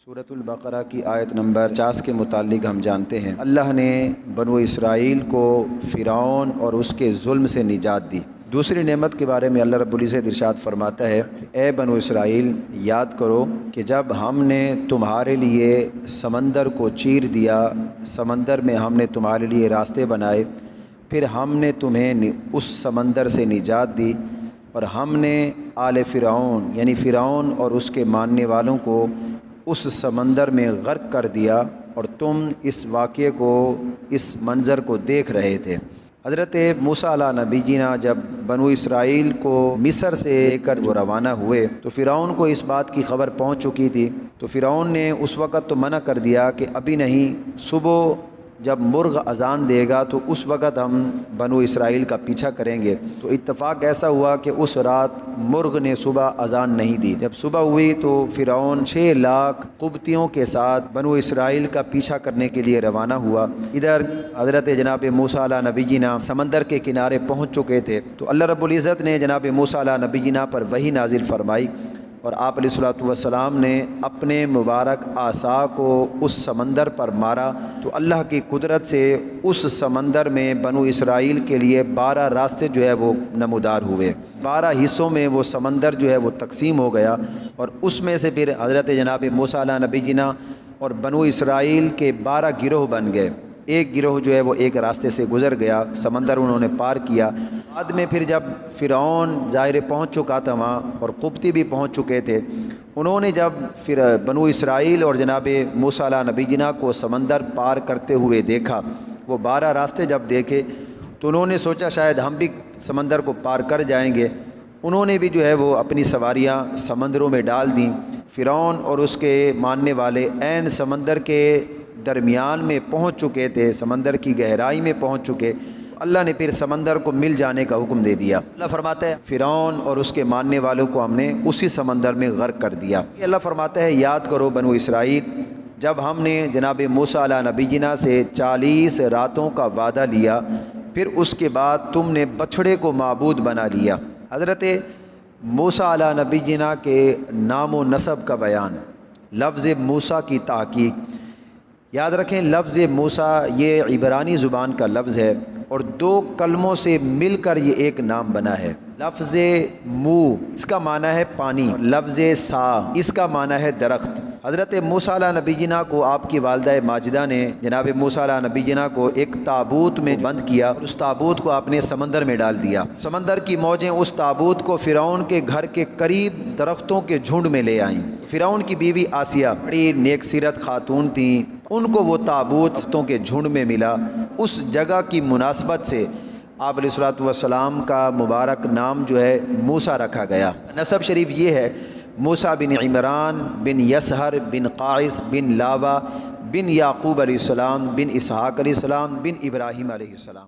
سورۃ البقرہ کی آیت نمبر 50 کے متعلق ہم جانتے ہیں اللہ نے بنو اسرائیل کو فرعون اور اس کے ظلم سے نجات دی۔ دوسری نعمت کے بارے میں اللہ رب العزت ارشاد فرماتا ہے، اے بنو اسرائیل یاد کرو کہ جب ہم نے تمہارے لیے سمندر کو چیر دیا، سمندر میں ہم نے تمہارے لیے راستے بنائے، پھر ہم نے تمہیں اس سمندر سے نجات دی اور ہم نے آل فرعون یعنی فرعون اور اس کے ماننے والوں کو اس سمندر میں غرق کر دیا اور تم اس واقعے کو، اس منظر کو دیکھ رہے تھے۔ حضرت موسیٰ علیہ نبی جینا جب بنو اسرائیل کو مصر سے لے کر وہ روانہ ہوئے تو فرعون کو اس بات کی خبر پہنچ چکی تھی، تو فرعون نے اس وقت تو منع کر دیا کہ ابھی نہیں، صبح جب مرغ اذان دے گا تو اس وقت ہم بنو اسرائیل کا پیچھا کریں گے۔ تو اتفاق ایسا ہوا کہ اس رات مرغ نے صبح اذان نہیں دی۔ جب صبح ہوئی تو فرعون 6 لاکھ قبطیوں کے ساتھ بنو اسرائیل کا پیچھا کرنے کے لیے روانہ ہوا۔ ادھر حضرت جناب موسیٰ علیہ نبی جینا سمندر کے کنارے پہنچ چکے تھے، تو اللہ رب العزت نے جناب موسیٰ علیہ نبی جینا پر وحی نازل فرمائی اور آپ علیہ الصلوۃ والسلام نے اپنے مبارک عصا کو اس سمندر پر مارا تو اللہ کی قدرت سے اس سمندر میں بنو اسرائیل کے لیے 12 راستے جو ہے وہ نمودار ہوئے۔ 12 حصوں میں وہ سمندر جو ہے وہ تقسیم ہو گیا اور اس میں سے پھر حضرت جناب موسیٰ علیہ نبی جینا اور بنو اسرائیل کے 12 گروہ بن گئے۔ ایک گروہ جو ہے وہ ایک راستے سے گزر گیا، سمندر انہوں نے پار کیا۔ بعد میں پھر جب فرعون ظاہر پہنچ چکا تھا وہاں اور قبطی بھی پہنچ چکے تھے، انہوں نے جب پھر بنو اسرائیل اور جناب موسیٰ علیہ نبی جینا کو سمندر پار کرتے ہوئے دیکھا، وہ 12 راستے جب دیکھے تو انہوں نے سوچا شاید ہم بھی سمندر کو پار کر جائیں گے۔ انہوں نے بھی جو ہے وہ اپنی سواریاں سمندروں میں ڈال دیں۔ فرعون اور اس کے ماننے والے عین سمندر کے درمیان میں پہنچ چکے تھے، سمندر کی گہرائی میں پہنچ چکے۔ اللہ نے پھر سمندر کو مل جانے کا حکم دے دیا۔ اللہ فرماتا ہے فرعون اور اس کے ماننے والوں کو ہم نے اسی سمندر میں غرق کر دیا۔ اللہ فرماتا ہے یاد کرو بنو اسرائیل جب ہم نے جناب موسیٰ علیہ نبی جینا سے 40 راتوں کا وعدہ لیا، پھر اس کے بعد تم نے بچھڑے کو معبود بنا لیا۔ حضرت موسیٰ علیہ نبی جینا کے نام و نسب کا بیان، لفظ موسیٰ کی تحقیق یاد رکھیں۔ لفظ موسیٰ یہ عبرانی زبان کا لفظ ہے اور 2 کلموں سے مل کر یہ ایک نام بنا ہے۔ لفظ مو اس کا معنی ہے پانی، لفظ سا اس کا معنی ہے درخت۔ حضرت موسیٰ علیہ نبی جینا کو آپ کی والدہ ماجدہ نے جناب موسیٰ علیہ نبی جینا کو ایک تابوت میں بند کیا اور اس تابوت کو آپ نے سمندر میں ڈال دیا۔ سمندر کی موجیں اس تابوت کو فرعون کے گھر کے قریب درختوں کے جھنڈ میں لے آئیں۔ فرعون کی بیوی آسیہ بڑی نیک سیرت خاتون تھیں، ان کو وہ تابوت درختوں کے جھنڈ میں ملا۔ اس جگہ کی مناسبت سے آپ علیہ الصلوۃ والسلام کا مبارک نام جو ہے موسیٰ رکھا گیا۔ نسب شریف یہ ہے موسیٰ بن عمران بن یسہر بن قائس بن لاوا بن یعقوب علیہ السلام بن اسحاق علیہ السلام بن ابراہیم علیہ السلام۔